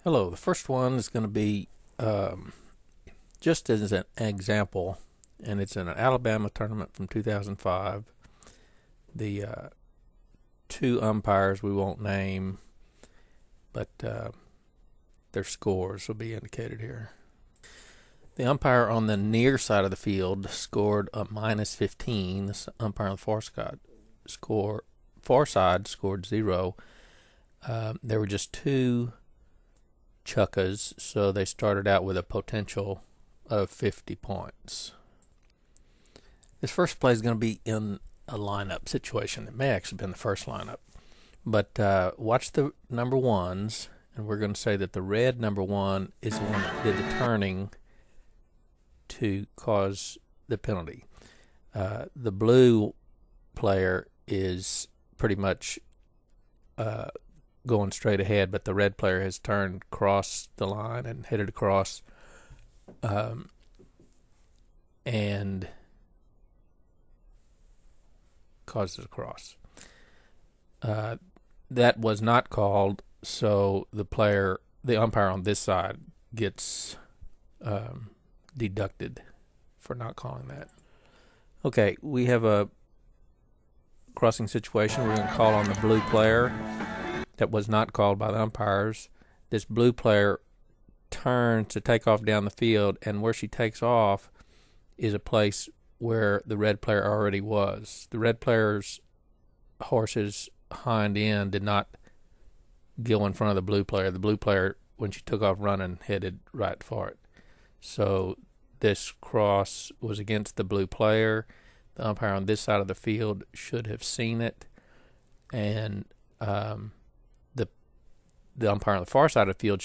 Hello, the first one is going to be just as an example, and it's in an Alabama tournament from 2005. The two umpires we won't name, but their scores will be indicated here. The umpire on the near side of the field scored a -15. The umpire on the far side scored 0. There were just two chuckas, so they started out with a potential of 50 points. This first play is going to be in a lineup situation. It may actually have been the first lineup, but watch the number ones, and we're going to say that the red number one is the one that did the turning to cause the penalty. The blue player is pretty much going straight ahead, but the red player has turned across the line and hit it across, and caused it across. That was not called, so the umpire on this side gets deducted for not calling that. Okay, we have a crossing situation. We're going to call on the blue player. That was not called by the umpires. This blue player turns to take off down the field, and where she takes off is a place where the red player already was. The red player's horse's hind end did not go in front of the blue player. The blue player, when she took off running, headed right for it. So this cross was against the blue player. The umpire on this side of the field should have seen it, and the umpire on the far side of the field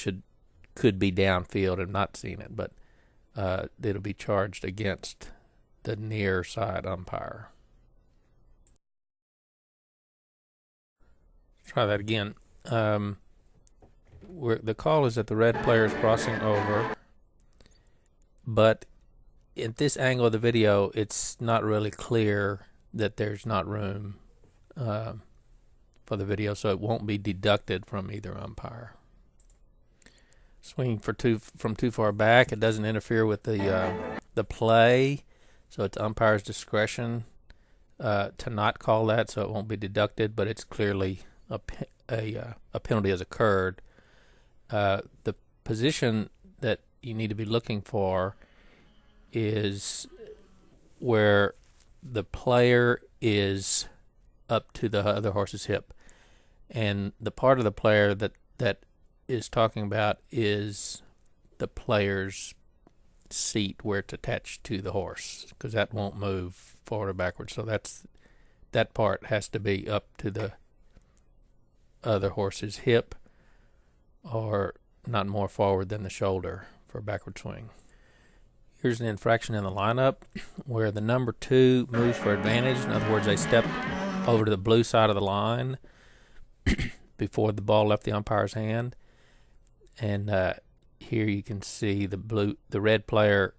could be downfield and not seen it, but it'll be charged against the near side umpire. Try that again. The call is that the red player is crossing over, but at this angle of the video, it's not really clear that there's not room for the video, so it won't be deducted from either umpire. Swinging from too far back, it doesn't interfere with the play, so it's umpire's discretion to not call that, so it won't be deducted, but it's clearly a penalty has occurred. The position that you need to be looking for is where the player is up to the other horse's hip, and the part of the player that is talking about is the player's seat where it's attached to the horse, because that won't move forward or backwards. So that part has to be up to the other horse's hip, or not more forward than the shoulder for a backward swing. Here's an infraction in the lineup where the number 2 moves for advantage. In other words, they stepped over to the blue side of the line before the ball left the umpire's hand. And here you can see the red player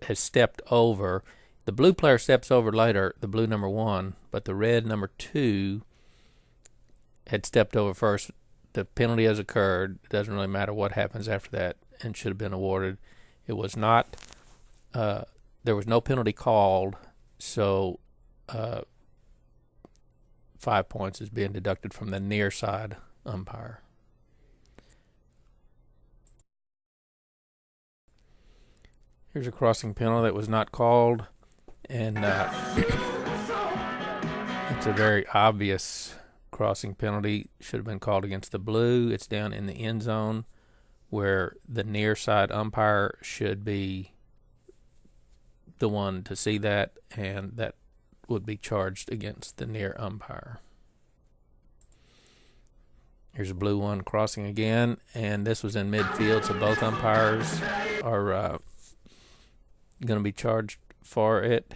has stepped over. The blue player steps over later, the blue number 1, but the red number 2 had stepped over first. The penalty has occurred. It doesn't really matter what happens after that, and should have been awarded. It was not. There was no penalty called, so 5 points is being deducted from the near side umpire. Here's a crossing penalty that was not called, and it's a very obvious crossing penalty. Should have been called against the blue. It's down in the end zone, where the near side umpire should be the one to see that, and that would be charged against the near umpire. Here's a blue one crossing again, and this was in midfield, so both umpires are going to be charged for it.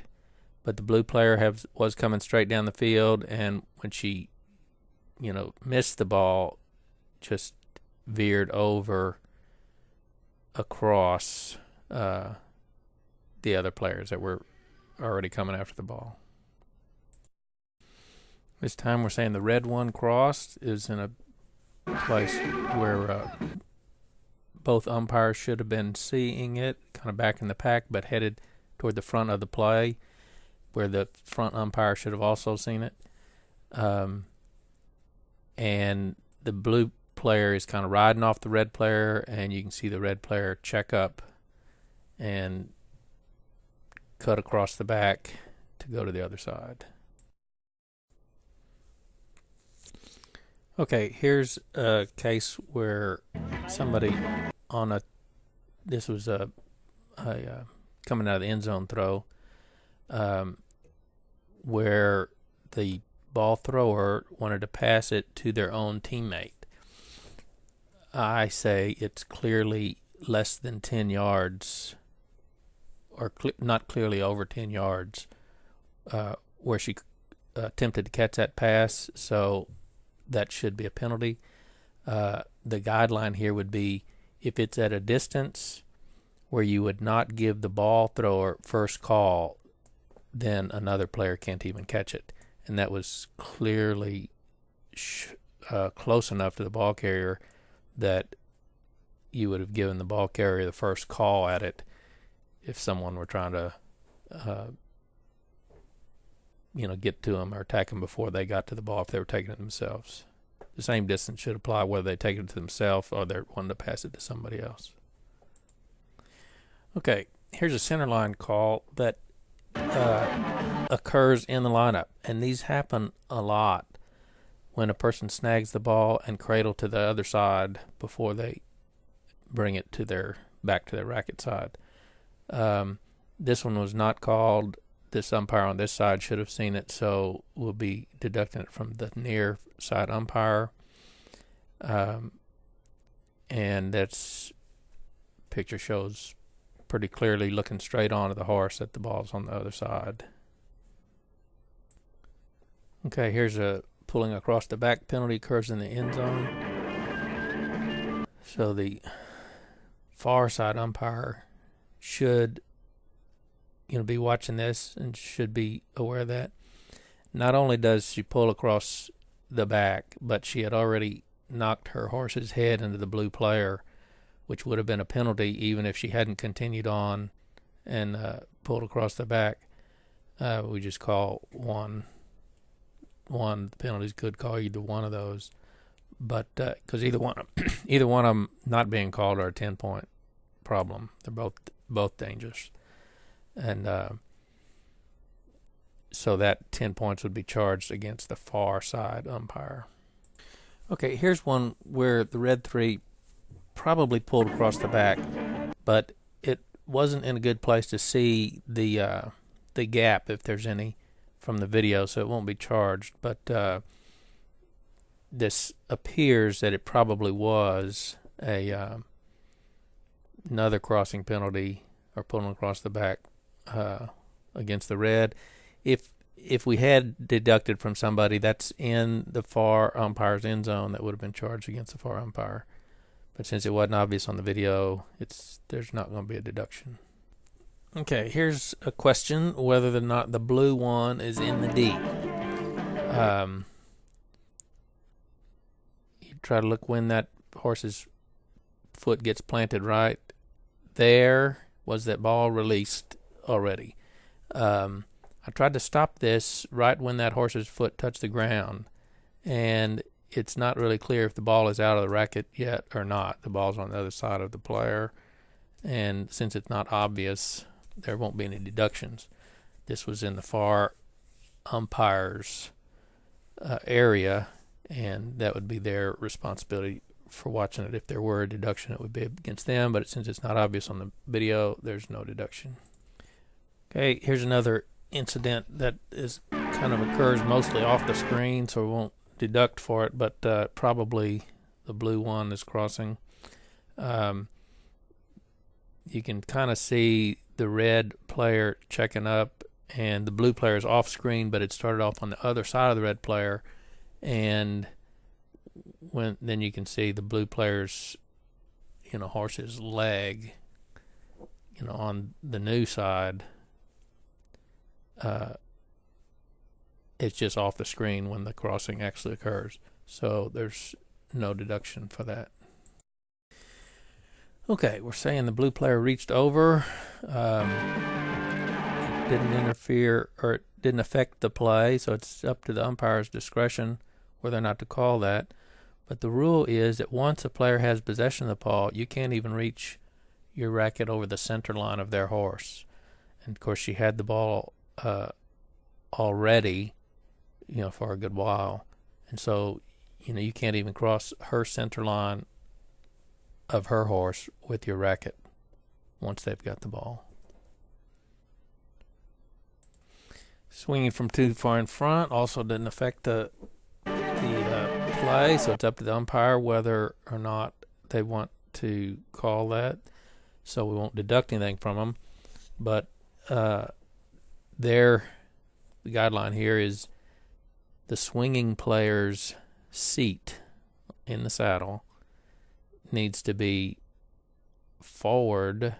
But the blue player was coming straight down the field, and when she missed the ball, just veered over across the other players that were already coming after the ball. This time we're saying the red one crossed is in a place where both umpires should have been seeing it, kind of back in the pack, but headed toward the front of the play, where the front umpire should have also seen it. And the blue player is kind of riding off the red player, and you can see the red player check up and cut across the back to go to the other side. Okay, here's a case where somebody on this was a coming out of the end zone throw, where the ball thrower wanted to pass it to their own teammate. I say it's clearly less than 10 yards, or not clearly over 10 yards, where she attempted to catch that pass, so that should be a penalty. The guideline here would be if it's at a distance where you would not give the ball thrower first call, then another player can't even catch it. And that was clearly close enough to the ball carrier that you would have given the ball carrier the first call at it if someone were trying to get to them or attack them before they got to the ball if they were taking it themselves. The same distance should apply whether they take it to themselves or they're wanting to pass it to somebody else. Okay, here's a center line call that occurs in the lineup, and these happen a lot when a person snags the ball and cradle to the other side before they bring it to back to their racket side. This one was not called. This umpire on this side should have seen it, so we'll be deducting it from the near side umpire. And that's picture shows pretty clearly looking straight onto the horse that the ball's on the other side. Okay, here's a pulling across the back penalty occurs in the end zone. So the far side umpire should be watching this and should be aware of that. Not only does she pull across the back, but she had already knocked her horse's head into the blue player, which would have been a penalty even if she hadn't continued on and pulled across the back. We just call one. The penalties could call either one of those, but because either one of them not being called are a 10-point problem. They're both dangerous, and so that 10 points would be charged against the far side umpire. Okay, here's one where the red 3 probably pulled across the back, but it wasn't in a good place to see the gap, if there's any, from the video, so it won't be charged. But this appears that it probably was another crossing penalty or pulling across the back against the red. If we had deducted from somebody that's in the far umpire's end zone, that would have been charged against the far umpire. But since it wasn't obvious on the video, there's not going to be a deduction. Okay, here's a question whether or not the blue one is in the D. You try to look when that horse's foot gets planted right. There was that ball released already. I tried to stop this right when that horse's foot touched the ground, and it's not really clear if the ball is out of the racket yet or not. The ball's on the other side of the player, and since it's not obvious, there won't be any deductions. This was in the far umpire's area, and that would be their responsibility for watching it. If there were a deduction, it would be against them, but since it's not obvious on the video, there's no deduction. Okay, here's another incident that is kind of occurs mostly off the screen, so we won't deduct for it, but probably the blue one is crossing. You can kind of see the red player checking up, and the blue player is off screen, but it started off on the other side of the red player, and then you can see the blue player's horse's leg on the new side. It's just off the screen when the crossing actually occurs. So there's no deduction for that. Okay, we're saying the blue player reached over. It didn't interfere, or it didn't affect the play, so it's up to the umpire's discretion whether or not to call that. But the rule is that once a player has possession of the ball, you can't even reach your racket over the center line of their horse. And of course, she had the ball already, for a good while, and so you can't even cross her center line of her horse with your racket once they've got the ball. Swinging from too far in front also didn't affect the play, so it's up to the umpire whether or not they want to call that. So we won't deduct anything from them, but the guideline here is the swinging player's seat in the saddle needs to be forward.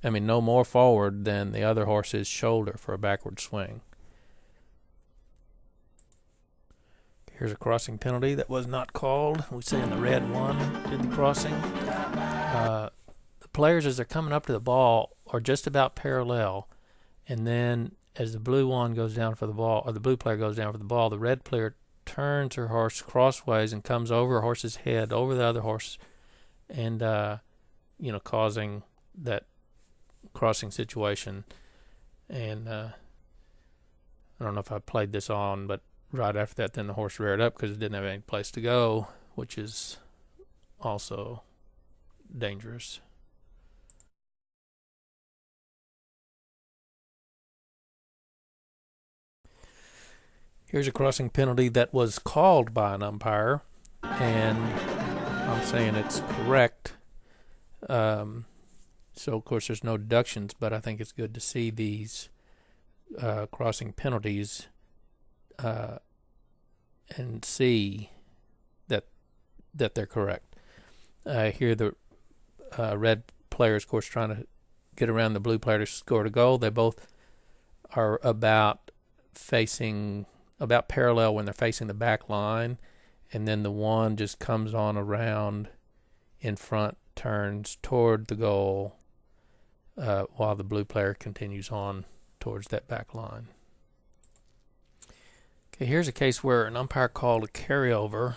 No more forward than the other horse's shoulder for a backward swing. Here's a crossing penalty that was not called. We say in the red one did the crossing. The players, as they're coming up to the ball, are just about parallel, and then as the blue one goes down for the ball, or the blue player goes down for the ball, the red player turns her horse crossways and comes over her horse's head, over the other horse, and causing that crossing situation. And I don't know if I played this on, but right after that, then the horse reared up because it didn't have any place to go, which is also dangerous. Here's a crossing penalty that was called by an umpire, and I'm saying it's correct. So, of course, there's no deductions, but I think it's good to see these crossing penalties and see that they're correct. Here the red player is, of course, trying to get around the blue player to score a goal. They both are about parallel when they're facing the back line, and then the one just comes on around in front, turns toward the goal, while the blue player continues on towards that back line. Okay, here's a case where an umpire called a carryover,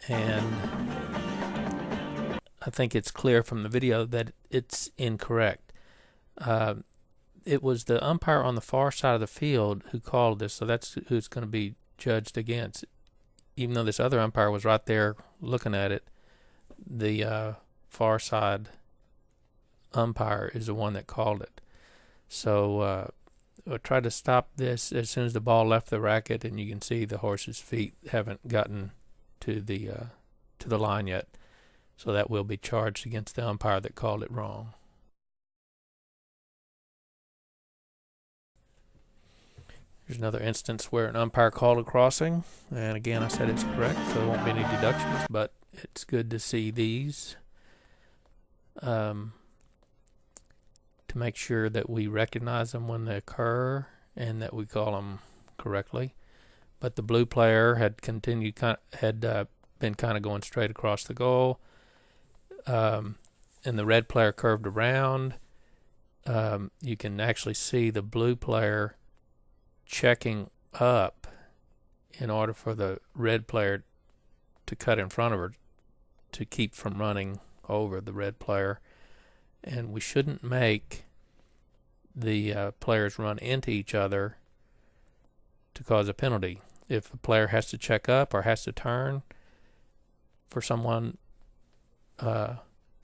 and I think it's clear from the video that it's incorrect. It was the umpire on the far side of the field who called this, so that's who's going to be judged against. Even though this other umpire was right there looking at it, the far side umpire is the one that called it. So I tried to stop this as soon as the ball left the racket, and you can see the horse's feet haven't gotten to the line yet. So that will be charged against the umpire that called it wrong. Here's another instance where an umpire called a crossing, and again I said it's correct, so there won't be any deductions, but it's good to see these to make sure that we recognize them when they occur and that we call them correctly. But the blue player had been kind of going straight across the goal, and the red player curved around. You can actually see the blue player checking up in order for the red player to cut in front of her to keep from running over the red player. And we shouldn't make the players run into each other to cause a penalty. If a player has to check up or has to turn for someone to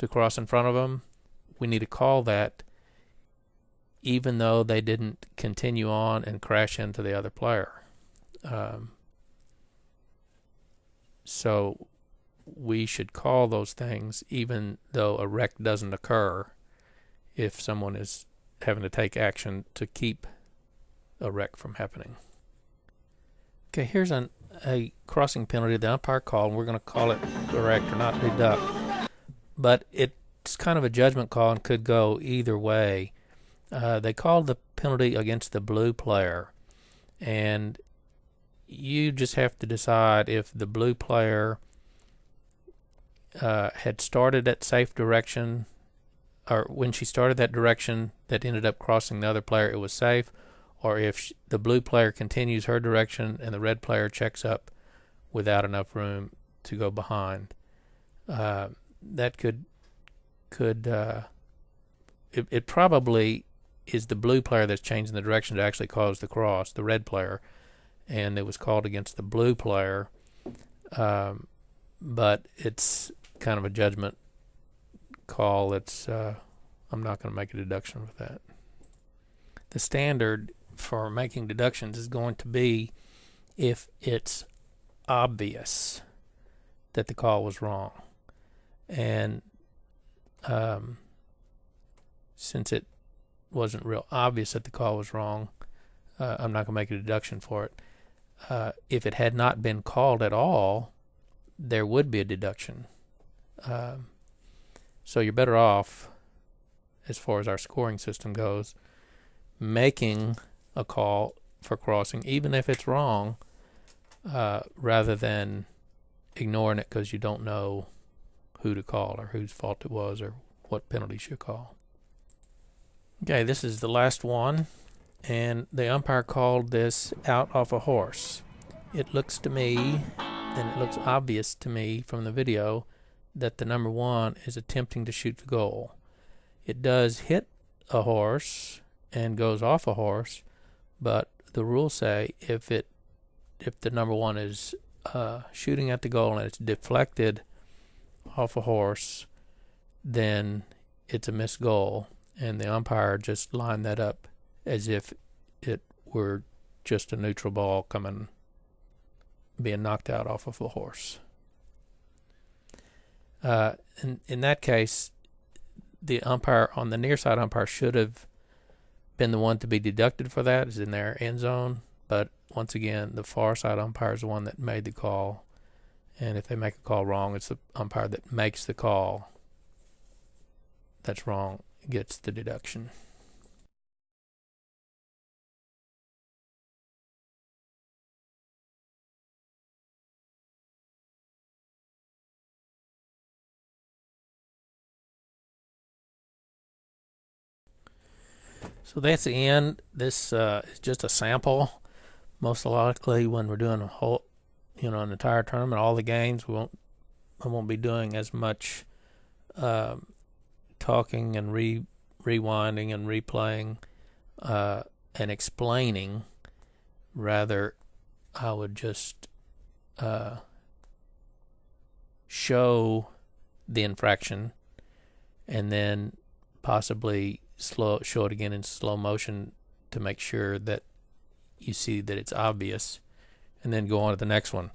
cross in front of them, we need to call that even though they didn't continue on and crash into the other player. So we should call those things even though a wreck doesn't occur if someone is having to take action to keep a wreck from happening. Okay, here's a crossing penalty the umpire called, and we're going to call it correct or not deduct. But it's kind of a judgment call and could go either way. They called the penalty against the blue player, and you just have to decide if the blue player had started at safe direction, or when she started that direction that ended up crossing the other player, it was safe, or if the blue player continues her direction and the red player checks up without enough room to go behind. That it probably is the blue player that's changing the direction to actually cause the cross, the red player, and it was called against the blue player. But it's kind of a judgment call. It's I'm not going to make a deduction for that. The standard for making deductions is going to be if it's obvious that the call was wrong, and since it wasn't real obvious that the call was wrong, I'm not going to make a deduction for it. If it had not been called at all, there would be a deduction. So you're better off, as far as our scoring system goes, making a call for crossing, even if it's wrong, rather than ignoring it because you don't know who to call or whose fault it was or what penalties you call. Okay, this is the last one, and the umpire called this out off a horse. It looks to me, and it looks obvious to me from the video, that the number 1 is attempting to shoot the goal. It does hit a horse and goes off a horse, but the rules say if the number 1 is shooting at the goal and it's deflected off a horse, then it's a missed goal, and the umpire just lined that up as if it were just a neutral ball being knocked out off of a horse. In that case, the umpire on the near side umpire should have been the one to be deducted for that, is in their end zone. But once again, the far side umpire is the one that made the call, and if they make a call wrong, it's the umpire that makes the call that's wrong gets the deduction. So that's the end. This is just a sample. Most likely, when we're doing a whole, an entire tournament, all the games, I won't be doing as much talking and rewinding and replaying and explaining. Rather, I would just show the infraction and then possibly show it again in slow motion to make sure that you see that it's obvious, and then go on to the next one.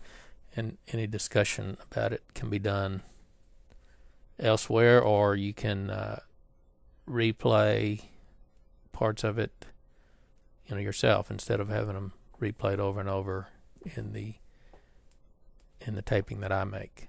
And any discussion about it can be done elsewhere, or you can replay parts of it yourself instead of having them replayed over and over in the taping that I make.